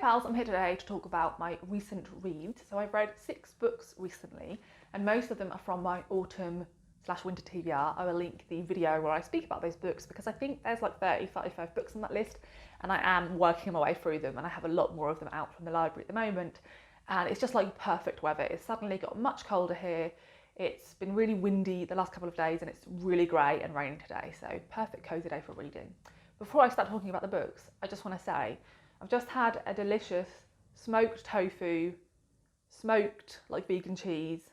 pals, I'm here today to talk about my recent reads. So I've read 6 books recently, and most of them are from my autumn/winter TBR. I will link the video where I speak about those books because I think there's like 35 books on that list, and I am working my way through them, and I have a lot more of them out from the library at the moment. And it's just like perfect weather. It's suddenly got much colder here. It's been really windy the last couple of days, and it's really grey and raining today. So perfect cosy day for reading. Before I start talking about the books, I just want to say I've just had a delicious smoked tofu, smoked like vegan cheese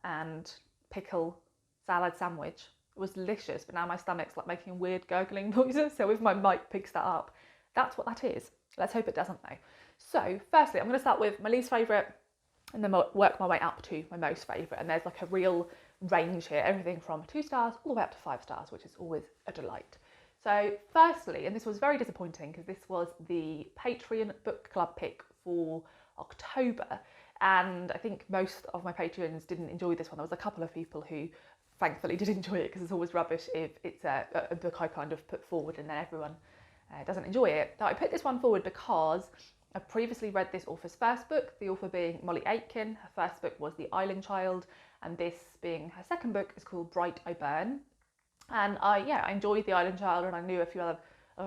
and pickle salad sandwich. It was delicious, but now my stomach's like making weird gurgling noises, so if my mic picks that up, that's what that is. Let's hope it doesn't though. So firstly, I'm going to start with my least favourite and then work my way up to my most favourite, and there's like a real range here, everything from 2 stars all the way up to 5 stars, which is always a delight. So firstly, and this was very disappointing because this was the Patreon book club pick for October, and I think most of my Patreons didn't enjoy this one. There was a couple of people who thankfully did enjoy it, because it's always rubbish if it's a book I kind of put forward and then everyone doesn't enjoy it. Now I put this one forward because I've previously read this author's first book, the author being Molly Aitken. Her first book was The Island Child, and this being her second book is called Bright I Burn. And I enjoyed The Island Child, and I knew a few other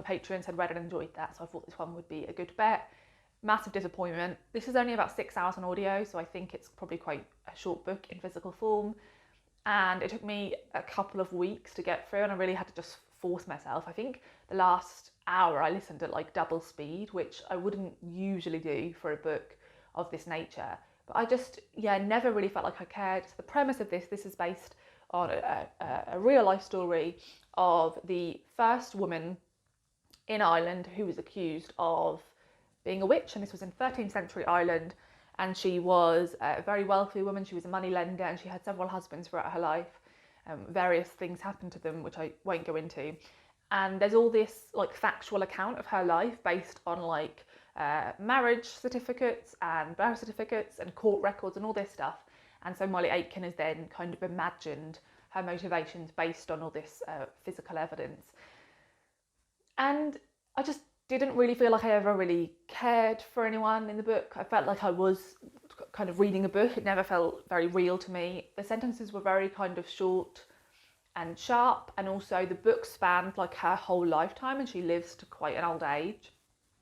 patrons had read and enjoyed that, so I thought this one would be a good bet. Massive disappointment. This is only about 6 hours on audio, so I think it's probably quite a short book in physical form. And it took me a couple of weeks to get through, and I really had to just force myself. I think the last hour I listened at like double speed, which I wouldn't usually do for a book of this nature. But I just, never really felt like I cared. So the premise of this is based on a real life story of the first woman in Ireland who was accused of being a witch, and this was in 13th century Ireland, and she was a very wealthy woman. She was a money lender, and she had several husbands throughout her life. Various things happened to them which I won't go into, and there's all this like factual account of her life based on like marriage certificates and birth certificates and court records and all this stuff. And so Molly Aitken has then kind of imagined her motivations based on all this physical evidence. And I just didn't really feel like I ever really cared for anyone in the book. I felt like I was kind of reading a book. It never felt very real to me. The sentences were very kind of short and sharp, and also the book spanned like her whole lifetime, and she lives to quite an old age.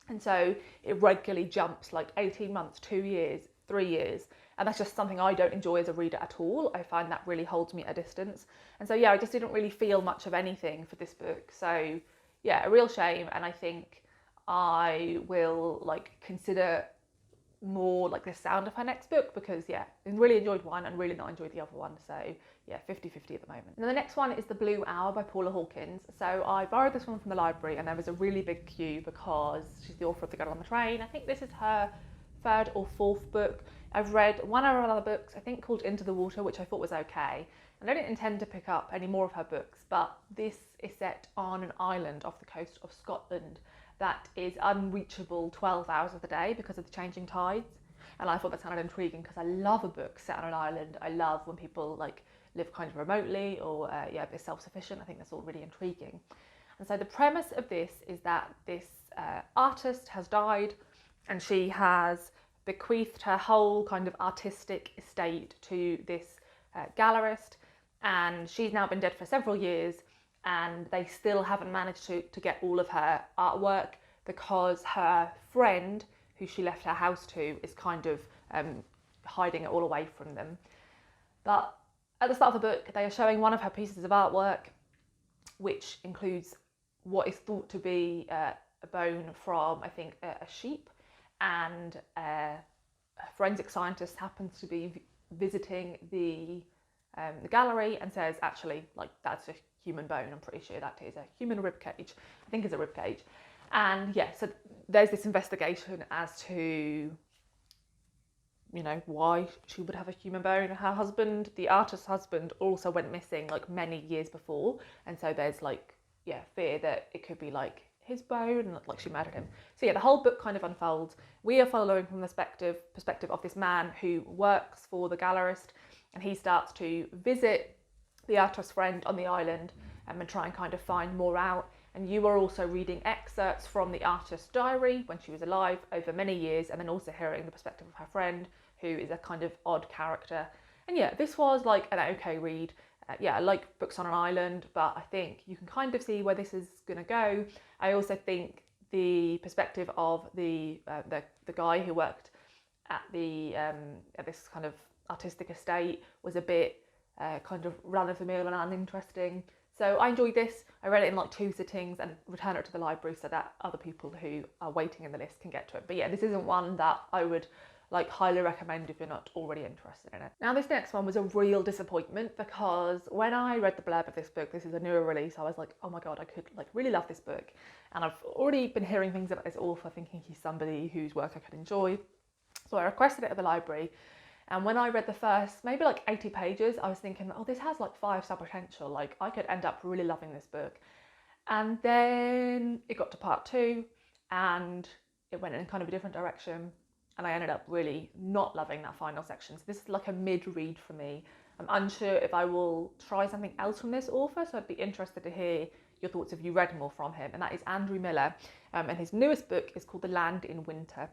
And so it regularly jumps like 18 months, 2 years, 3 years. And that's just something I don't enjoy as a reader at all. I find that really holds me at a distance. And so, I just didn't really feel much of anything for this book. So, a real shame. And I think I will like consider more like the sound of her next book, because, I really enjoyed one and really not enjoyed the other one. So, 50-50 at the moment. Now, the next one is The Blue Hour by Paula Hawkins. So I borrowed this one from the library, and there was a really big queue because she's the author of The Girl on the Train. I think this is her 3rd or 4th book. I've read one of her other books, I think called Into the Water, which I thought was okay. And I didn't intend to pick up any more of her books, but this is set on an island off the coast of Scotland that is unreachable 12 hours of the day because of the changing tides. And I thought that sounded intriguing because I love a book set on an island. I love when people like live kind of remotely or a bit self-sufficient. I think that's all really intriguing. And so the premise of this is that this artist has died, and she has bequeathed her whole kind of artistic estate to this gallerist, and she's now been dead for several years, and they still haven't managed to get all of her artwork because her friend, who she left her house to, is kind of hiding it all away from them. But at the start of the book, they are showing one of her pieces of artwork, which includes what is thought to be a bone from, I think, a sheep. And a forensic scientist happens to be visiting the gallery and says, actually, like, that's a human bone. I'm pretty sure that is a human rib cage. I think it's a rib cage. And so there's this investigation as to, why she would have a human bone. Her husband, the artist's husband, also went missing like many years before. And so there's like, fear that it could be like his bone and like she murdered him. So the whole book kind of unfolds. We are following from the perspective of this man who works for the gallerist, and he starts to visit the artist's friend on the island and try and kind of find more out. and you are also reading excerpts from the artist's diary when she was alive over many years, and then also hearing the perspective of her friend, who is a kind of odd character. And yeah, this was like an okay read. Yeah, I like books on an island, but I think you can kind of see where this is going to go. I also think the perspective of the guy who worked at this kind of artistic estate was a bit kind of run-of-the-mill and uninteresting. So I enjoyed this. I read it in like 2 sittings and returned it to the library so that other people who are waiting in the list can get to it. But yeah, this isn't one that I would like highly recommend if you're not already interested in it. Now this next one was a real disappointment, because when I read the blurb of this book, this is a newer release, I was like, oh my god, I could like really love this book. And I've already been hearing things about this author, thinking he's somebody whose work I could enjoy. So I requested it at the library, and when I read the first maybe like 80 pages, I was thinking, oh, this has like 5-star potential, like I could end up really loving this book. And then it got to part 2 and it went in kind of a different direction, and I ended up really not loving that final section. So this is like a mid-read for me. I'm unsure if I will try something else from this author, so I'd be interested to hear your thoughts if you read more from him. And that is Andrew Miller, and his newest book is called The Land in Winter.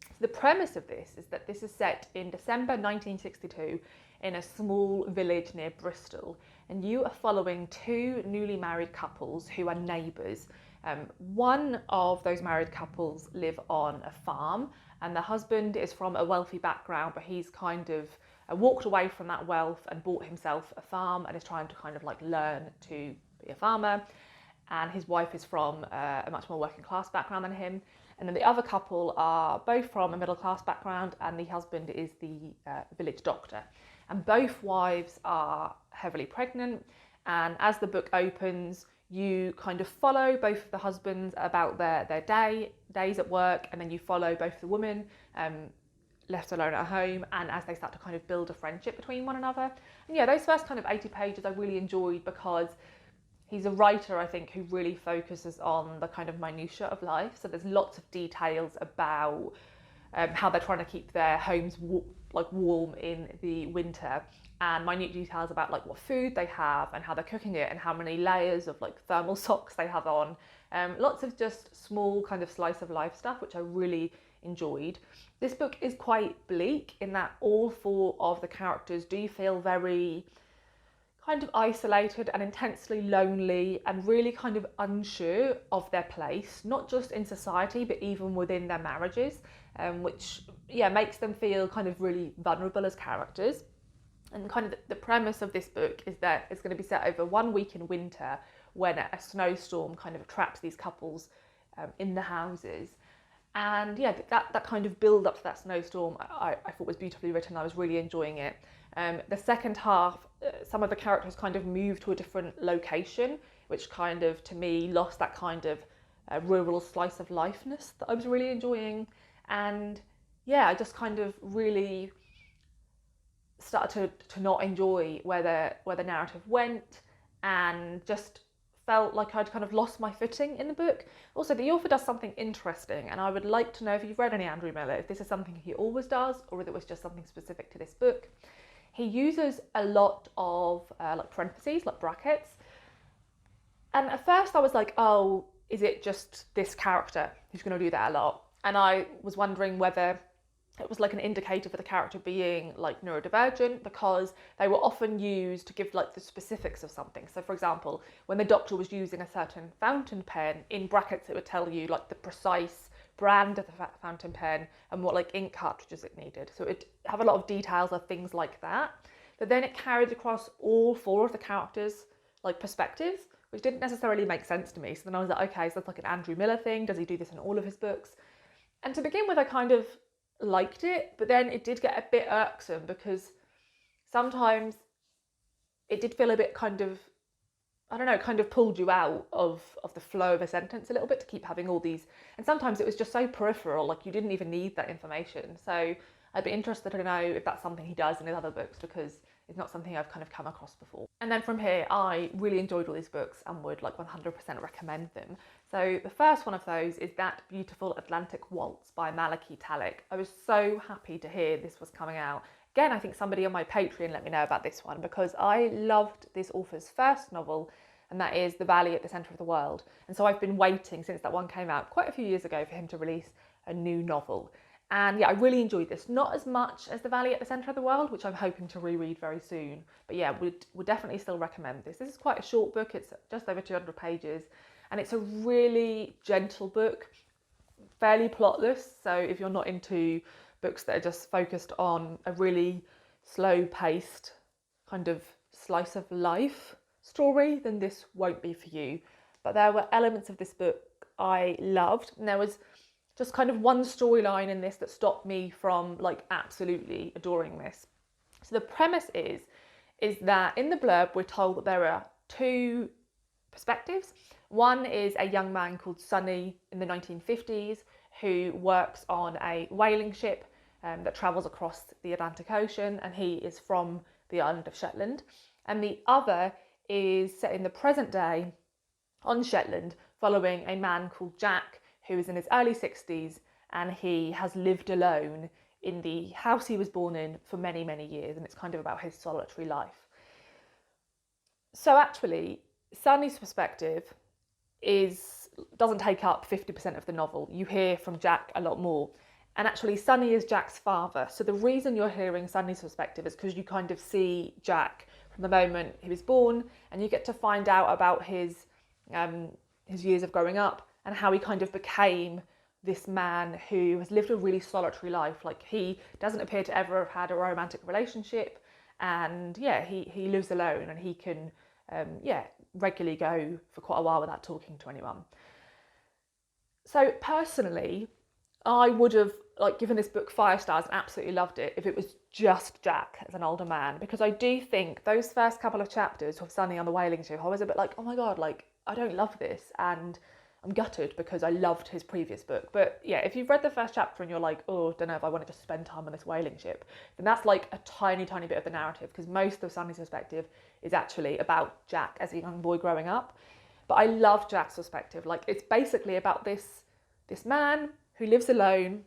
So the premise of this is that this is set in December 1962 in a small village near Bristol, and you are following 2 newly married couples who are neighbours. One of those married couples live on a farm, and the husband is from a wealthy background, but he's kind of walked away from that wealth and bought himself a farm and is trying to kind of like learn to be a farmer. And his wife is from a much more working class background than him. And then the other couple are both from a middle class background, and the husband is the village doctor. And both wives are heavily pregnant. And as the book opens, you kind of follow both of the husbands about their days at work, and then you follow both the women left alone at home, and as they start to kind of build a friendship between one another. And yeah, those first kind of 80 pages I really enjoyed, because he's a writer, I think, who really focuses on the kind of minutiae of life. So there's lots of details about how they're trying to keep their homes warm in the winter, and minute details about like what food they have and how they're cooking it and how many layers of like thermal socks they have on. Lots of just small kind of slice of life stuff, which I really enjoyed. This book is quite bleak in that all 4 of the characters do feel very kind of isolated and intensely lonely and really kind of unsure of their place, not just in society, but even within their marriages, which yeah makes them feel kind of really vulnerable as characters. And kind of the premise of this book is that it's going to be set over 1 week in winter, when a snowstorm kind of traps these couples in the houses. And yeah, that kind of build up to that snowstorm I thought was beautifully written. I was really enjoying it. The second half, some of the characters kind of moved to a different location, which kind of, to me, lost that kind of rural slice of lifeness that I was really enjoying. And yeah, I just kind of really started to not enjoy where the narrative went, and just felt like I'd kind of lost my footing in the book. Also, the author does something interesting, and I would like to know if you've read any Andrew Miller, if this is something he always does, or if it was just something specific to this book. He uses a lot of like parentheses, like brackets. And at first I was like, oh, is it just this character who's going to do that a lot? And I was wondering whether it was like an indicator for the character being like neurodivergent, because they were often used to give like the specifics of something. So for example, when the doctor was using a certain fountain pen, in brackets it would tell you like the precise brand of the fountain pen and what like ink cartridges it needed. So it'd have a lot of details of things like that. But then it carried across all 4 of the characters' like perspectives, which didn't necessarily make sense to me. So then I was like, okay, so that's like an Andrew Miller thing. Does he do this in all of his books? And to begin with, I kind of liked it, but then it did get a bit irksome, because sometimes it did feel a bit kind of, I don't know, kind of pulled you out of the flow of a sentence a little bit to keep having all these. And sometimes it was just so peripheral, like you didn't even need that information. So I'd be interested to know if that's something he does in his other books, because it's not something I've kind of come across before. And then from here, I really enjoyed all these books and would like 100% recommend them. So the first one of those is That Beautiful Atlantic Waltz by Malaki Talik. I was so happy to hear this was coming out. Again, I think somebody on my Patreon let me know about this one, because I loved this author's first novel, and that is The Valley at the Centre of the World. And so I've been waiting since that one came out quite a few years ago for him to release a new novel. And yeah, I really enjoyed this. Not as much as The Valley at the Centre of the World, which I'm hoping to reread very soon. But yeah, would definitely still recommend this. This is quite a short book. It's just over 200 pages. And it's a really gentle book, fairly plotless. So if you're not into books that are just focused on a really slow-paced kind of slice of life story, then this won't be for you. But there were elements of this book I loved. And there was just kind of one storyline in this that stopped me from like absolutely adoring this. So the premise is that in the blurb we're told that there are two perspectives. One is a young man called Sonny in the 1950s who works on a whaling ship that travels across the Atlantic Ocean, and he is from the island of Shetland. And the other is set in the present day on Shetland, following a man called Jack, who is in his early 60s, and he has lived alone in the house he was born in for many, many years, and it's kind of about his solitary life. So actually, Sonny's perspective doesn't take up 50% of the novel. You hear from Jack a lot more. And actually, Sonny is Jack's father. So the reason you're hearing Sonny's perspective is because you kind of see Jack from the moment he was born, and you get to find out about his years of growing up and how he kind of became this man who has lived a really solitary life. Like, he doesn't appear to ever have had a romantic relationship, and yeah, he lives alone, and he can regularly go for quite a while without talking to anyone. So personally, I would have given this book 5 stars and absolutely loved it if it was just Jack as an older man, because I do think those first couple of chapters of Sonny on the whaling ship, I was a bit like, oh my god, like, I don't love this, and I'm gutted because I loved his previous book. But yeah, if you've read the first chapter and you're like, oh, don't know if I want to just spend time on this whaling ship, then that's like a tiny, tiny bit of the narrative, because most of Sonny's perspective is actually about Jack as a young boy growing up. But I love Jack's perspective. Like, it's basically about this man who lives alone.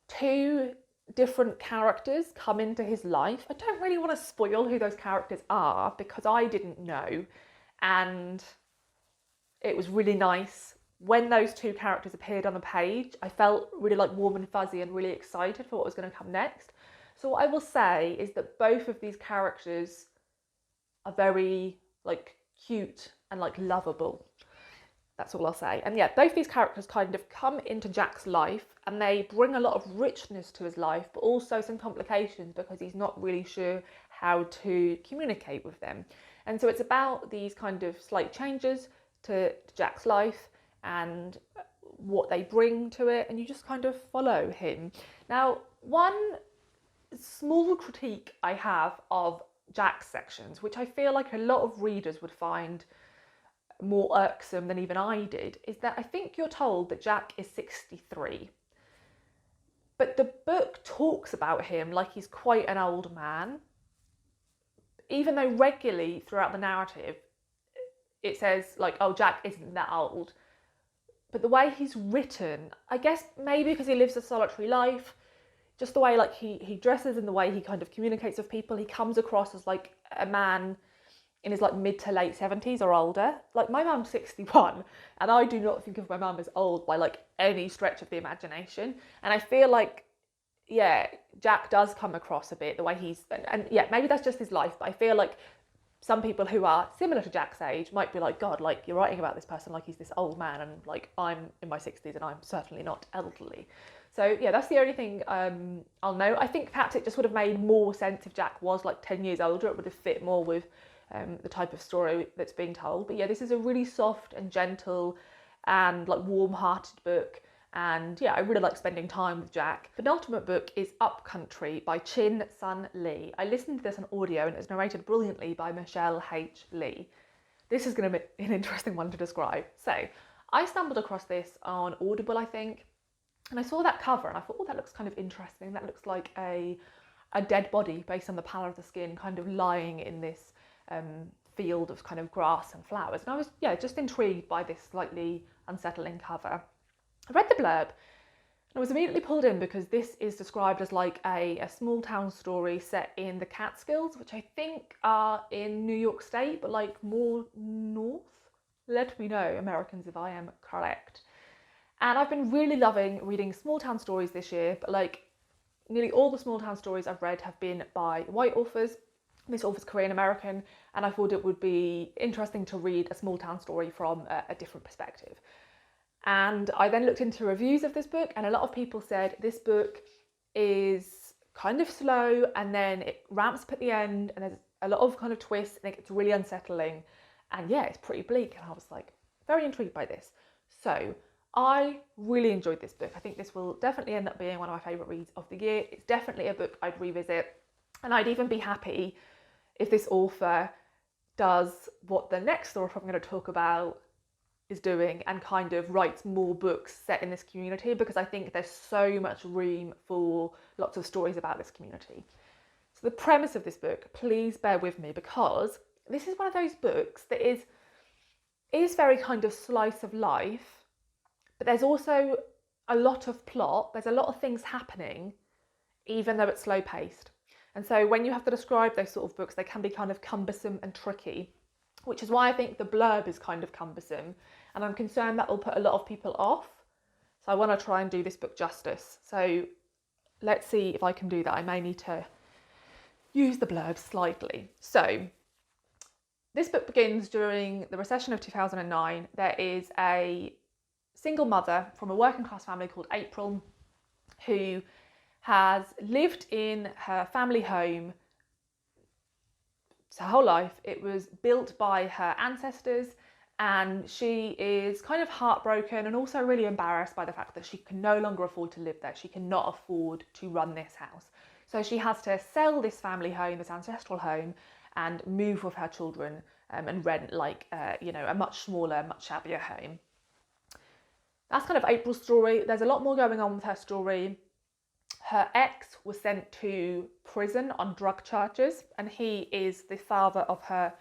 2 different characters come into his life. I don't really want to spoil who those characters are because I didn't know. And it was really nice when those 2 characters appeared on the page. I felt really like warm and fuzzy and really excited for what was going to come next. So what I will say is that both of these characters are very like cute and like lovable. That's all I'll say. And yeah, both these characters kind of come into Jack's life, and they bring a lot of richness to his life, but also some complications because he's not really sure how to communicate with them. And so it's about these kind of slight changes to Jack's life and what they bring to it, and you just kind of follow him. Now, one small critique I have of Jack's sections, which I feel like a lot of readers would find more irksome than even I did, is that I think you're told that Jack is 63. But the book talks about him like he's quite an old man, even though regularly throughout the narrative it says like, oh, Jack isn't that old. But the way he's written, I guess maybe because he lives a solitary life, just the way like he dresses and the way he kind of communicates with people, he comes across as like a man in his like mid to late 70s or older. Like, my mum's 61, and I do not think of my mum as old by like any stretch of the imagination. And I feel like, yeah, Jack does come across a bit the way he's, and yeah, maybe that's just his life, but I feel like some people who are similar to Jack's age might be like, God, like, you're writing about this person like he's this old man, and like, I'm in my 60s and I'm certainly not elderly. So yeah, that's the only thing I'll know. I think perhaps it just would have made more sense if Jack was like 10 years older. It would have fit more with the type of story that's being told. But yeah, this is a really soft and gentle and like warm-hearted book. And yeah, I really like spending time with Jack. The penultimate book is Upcountry by Chin Sun Lee. I listened to this on audio and it's narrated brilliantly by Michelle H. Lee. This is going to be an interesting one to describe. So I stumbled across this on Audible, I think, and I saw that cover and I thought, oh, that looks kind of interesting. That looks like a dead body based on the pallor of the skin, kind of lying in this field of kind of grass and flowers. And I was, yeah, just intrigued by this slightly unsettling cover. I read the blurb I was immediately pulled in because this is described as like a small town story set in the Catskills, which I think are in New York State, but like more north. Let me know, Americans, if I am correct. And I've been really loving reading small town stories this year, but like nearly all the small town stories I've read have been by white authors. This author's Korean American, and I thought it would be interesting to read a small town story from a different perspective. And I then looked into reviews of this book, and a lot of people said this book is kind of slow and then it ramps up at the end and there's a lot of kind of twists and it gets really unsettling. And yeah, it's pretty bleak. And I was like, very intrigued by this. So I really enjoyed this book. I think this will definitely end up being one of my favourite reads of the year. It's definitely a book I'd revisit. And I'd even be happy if this author does what the next author I'm going to talk about is doing and kind of writes more books set in this community, because I think there's so much room for lots of stories about this community. So the premise of this book, please bear with me, because this is one of those books that is very kind of slice of life, but there's also a lot of plot, there's a lot of things happening, even though it's slow paced. And so when you have to describe those sort of books, they can be kind of cumbersome and tricky, which is why I think the blurb is kind of cumbersome. And I'm concerned that will put a lot of people off. So I want to try and do this book justice. So let's see if I can do that. I may need to use the blurb slightly. So this book begins during the recession of 2009. There is a single mother from a working class family called April who has lived in her family home her whole life. It was built by her ancestors, and she is kind of heartbroken and also really embarrassed by the fact that she can no longer afford to live there. She cannot afford to run this house. So she has to sell this family home, this ancestral home, and move with her children and rent like, a much smaller, much shabbier home. That's kind of April's story. There's a lot more going on with her story. Her ex was sent to prison on drug charges, and he is the father of her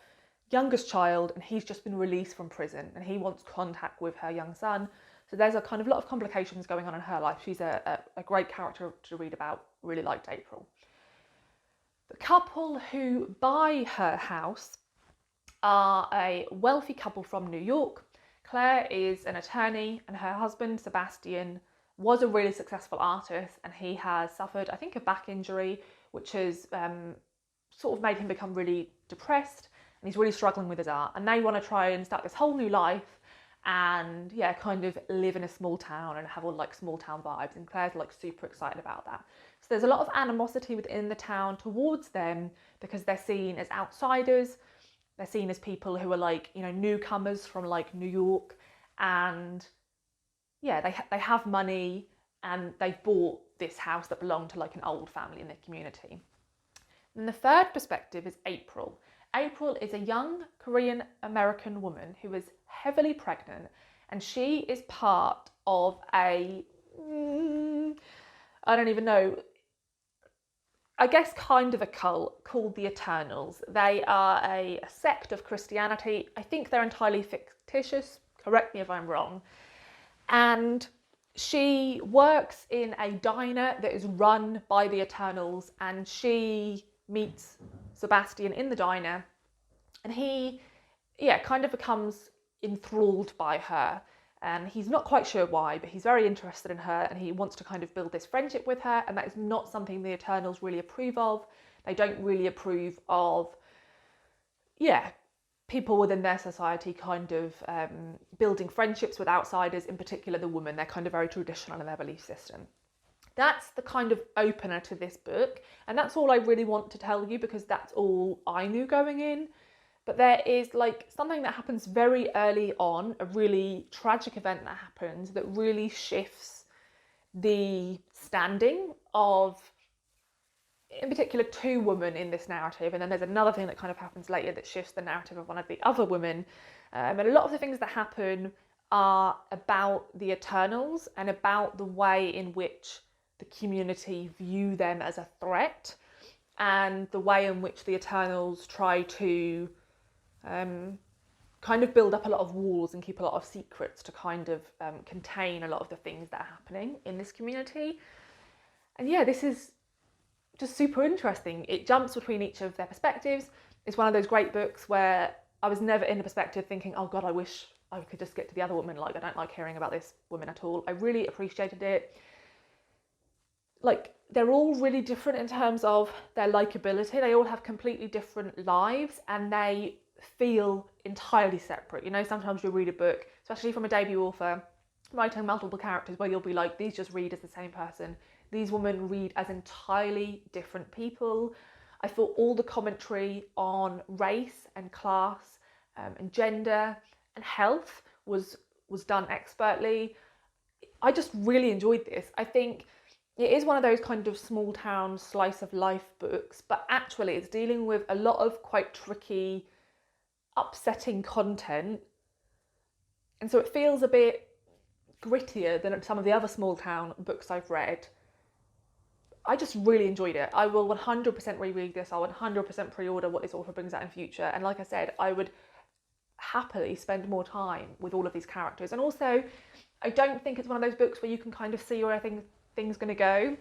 youngest child, and he's just been released from prison and he wants contact with her young son. So there's a kind of lot of complications going on in her life. She's a great character to read about. Really liked April. The couple who buy her house are a wealthy couple from New York. Claire is an attorney and her husband, Sebastian, was a really successful artist, and he has suffered, I think, a back injury, which has sort of made him become really depressed, and he's really struggling with his art. And they want to try and start this whole new life and kind of live in a small town and have all like small town vibes. And Claire's like super excited about that. So there's a lot of animosity within the town towards them because they're seen as outsiders. They're seen as people who are like, newcomers from like New York, and they have money and they've bought this house that belonged to like an old family in the community. And the third perspective is April. April is a young Korean American woman who is heavily pregnant, and she is part of I don't even know, I guess kind of a cult called the Eternals. They are a sect of Christianity. I think they're entirely fictitious, correct me if I'm wrong. And she works in a diner that is run by the Eternals, and she meets Sebastian in the diner, and he kind of becomes enthralled by her, and he's not quite sure why, but he's very interested in her and he wants to kind of build this friendship with her. And that is not something the Eternals really approve of. They don't really approve of people within their society kind of building friendships with outsiders, in particular the women. They're kind of very traditional in their belief system. That's the kind of opener to this book, and that's all I really want to tell you because that's all I knew going in. But there is like something that happens very early on, a really tragic event that happens that really shifts the standing of, in particular, two women in this narrative. And then there's another thing that kind of happens later that shifts the narrative of one of the other women. And a lot of the things that happen are about the Eternals and about the way in which the community view them as a threat, and the way in which the Eternals try to kind of build up a lot of walls and keep a lot of secrets to kind of contain a lot of the things that are happening in this community. And yeah, this is just super interesting. It jumps between each of their perspectives. It's one of those great books where I was never in the perspective thinking, oh God, I wish I could just get to the other woman. Like, I don't like hearing about this woman at all. I really appreciated it. Like, they're all really different in terms of their likability. They all have completely different lives and they feel entirely separate. You know, sometimes you'll read a book, especially from a debut author, writing multiple characters, where you'll be like, these just read as the same person. These women read as entirely different people. I thought all the commentary on race and class and gender and health was done expertly. I just really enjoyed this. I think it is one of those kind of small town slice of life books, but actually it's dealing with a lot of quite tricky, upsetting content. And so it feels a bit grittier than some of the other small town books I've read. I just really enjoyed it. I will 100% reread this. I'll 100% pre-order what this author brings out in future. And like I said, I would happily spend more time with all of these characters. And also, I don't think it's one of those books where you can kind of see where things going to go.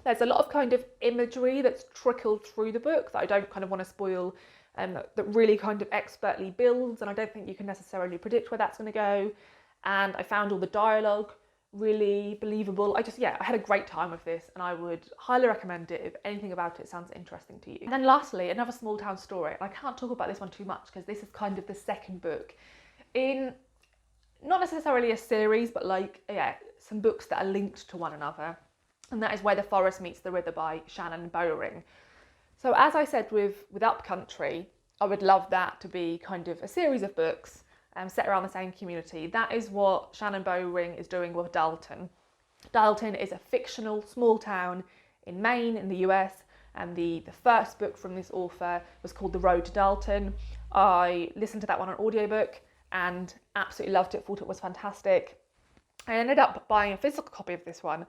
There's a lot of kind of imagery that's trickled through the book that I don't kind of want to spoil, that really kind of expertly builds, and I don't think you can necessarily predict where that's going to go. And I found all the dialogue really believable. I had a great time with this, and I would highly recommend it if anything about it sounds interesting to you. And then lastly, another small town story. I can't talk about this one too much because this is kind of the second book in not necessarily a series, but some books that are linked to one another, and that is Where the Forest Meets the River by Shannon Bowring. So as I said with Upcountry, I would love that to be kind of a series of books set around the same community. That is what Shannon Bowring is doing with Dalton. Dalton is a fictional small town in Maine in the US, and the first book from this author was called The Road to Dalton. I listened to that one on audiobook and absolutely loved it, thought it was fantastic. I ended up buying a physical copy of this one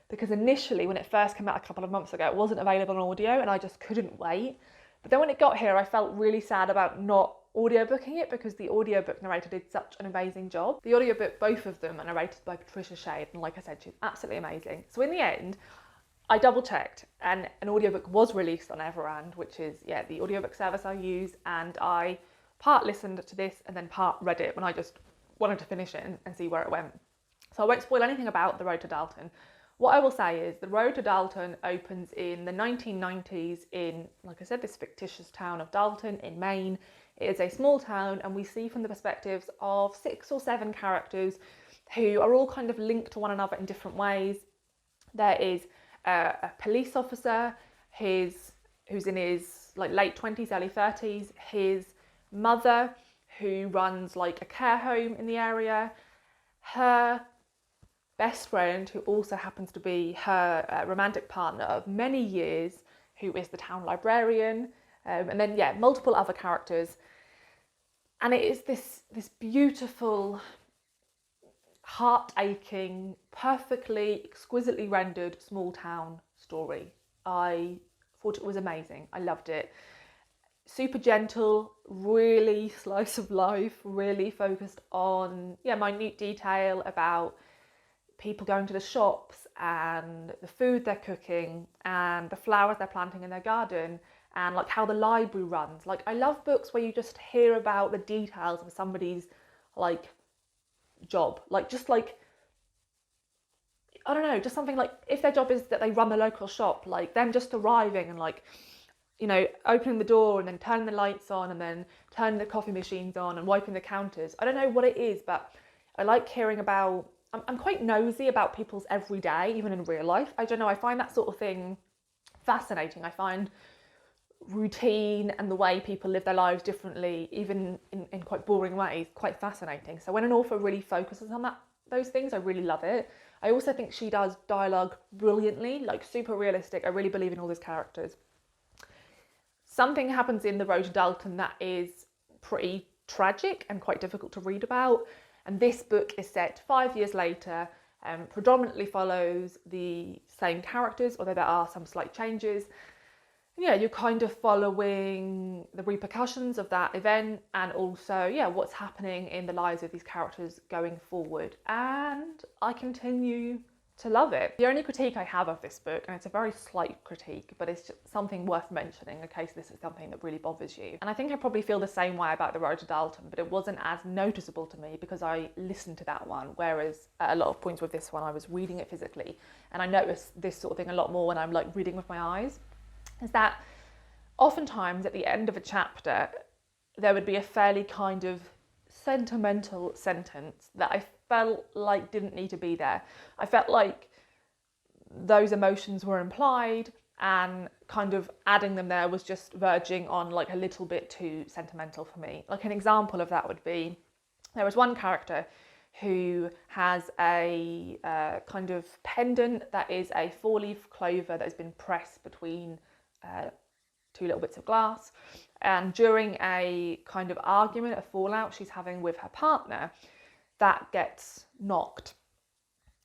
because initially when it first came out a couple of months ago, it wasn't available on audio and I just couldn't wait. But then when it got here, I felt really sad about not audiobooking it because the audiobook narrator did such an amazing job. The audiobook, both of them, are narrated by Patricia Shade, and like I said, she's absolutely amazing. So in the end, I double checked and an audiobook was released on Everand, which is the audiobook service I use, and I part listened to this and then part read it when I just wanted to finish it and see where it went. So I won't spoil anything about The Road to Dalton. What I will say is The Road to Dalton opens in the 1990s in, like I said, this fictitious town of Dalton in Maine. It is a small town, and we see from the perspectives of 6 or 7 characters who are all kind of linked to one another in different ways. There is a police officer who's in his late 20s, early 30s, his mother who runs a care home in the area, her best friend who also happens to be her romantic partner of many years, who is the town librarian, and then multiple other characters. And it is this beautiful, heart-aching, perfectly, exquisitely rendered small town story. I thought it was amazing. I loved it. Super gentle, really slice of life, really focused on minute detail about people going to the shops and the food they're cooking and the flowers they're planting in their garden and how the library runs. I love books where you just hear about the details of somebody's job. I don't know, just something if their job is that they run the local shop, them just arriving and opening the door and then turning the lights on and then turning the coffee machines on and wiping the counters. I don't know what it is, but I like hearing about, I'm quite nosy about people's everyday, even in real life. I don't know, I find that sort of thing fascinating. I find routine and the way people live their lives differently, even in quite boring ways, quite fascinating. So when an author really focuses on those things, I really love it. I also think she does dialogue brilliantly, super realistic. I really believe in all these characters. Something happens in The Road to Dalton that is pretty tragic and quite difficult to read about. And this book is set 5 years later, predominantly follows the same characters, although there are some slight changes. yeah, you're kind of following the repercussions of that event, and also, yeah, what's happening in the lives of these characters going forward. And I continue to love it. The only critique I have of this book, and it's a very slight critique, but it's just something worth mentioning in case this is something that really bothers you. And I think I probably feel the same way about The Road to Dalton, but it wasn't as noticeable to me because I listened to that one, whereas at a lot of points with this one, I was reading it physically. And I notice this sort of thing a lot more when I'm like reading with my eyes. Is that oftentimes at the end of a chapter, there would be a fairly kind of sentimental sentence that I felt like didn't need to be there. I felt like those emotions were implied, and kind of adding them there was just verging on like a little bit too sentimental for me. Like an example of that would be, there was one character who has a kind of pendant that is a 4-leaf clover that has been pressed between two little bits of glass, and during a kind of argument, a fallout she's having with her partner, that gets knocked.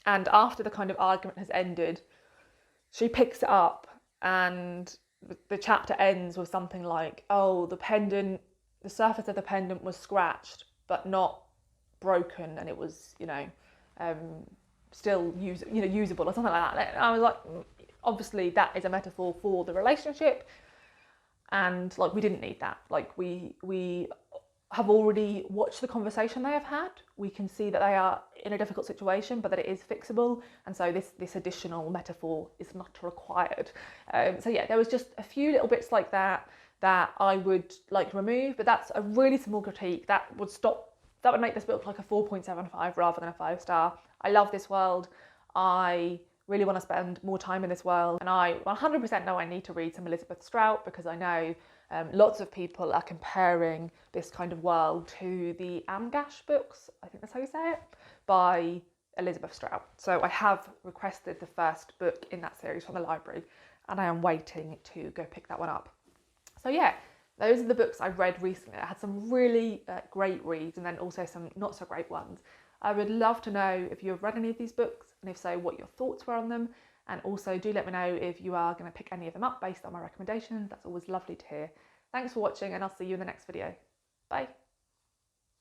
And after the kind of argument has ended, she picks it up, and the chapter ends with something like, oh, the surface of the pendant was scratched but not broken, and it was, still usable or something like that. And I was like, obviously that is a metaphor for the relationship, and like we didn't need that. Like we have already watched the conversation they have had. We can see that they are in a difficult situation, but that it is fixable, and so this additional metaphor is not required. So yeah, there was just a few little bits like that I would like to remove, but that's a really small critique that would make this book like a 4.75 rather than a 5-star. I love this world. I really want to spend more time in this world, and I 100% know I need to read some Elizabeth Strout, because I know lots of people are comparing this kind of world to the Amgash books, I think that's how you say it, by Elizabeth Strout. So I have requested the first book in that series from the library, and I am waiting to go pick that one up. So yeah, those are the books I've read recently. I had some really great reads, and then also some not so great ones. I would love to know if you've read any of these books, and if so, what your thoughts were on them. And also do let me know if you are going to pick any of them up based on my recommendations. That's always lovely to hear. Thanks for watching, and I'll see you in the next video. Bye.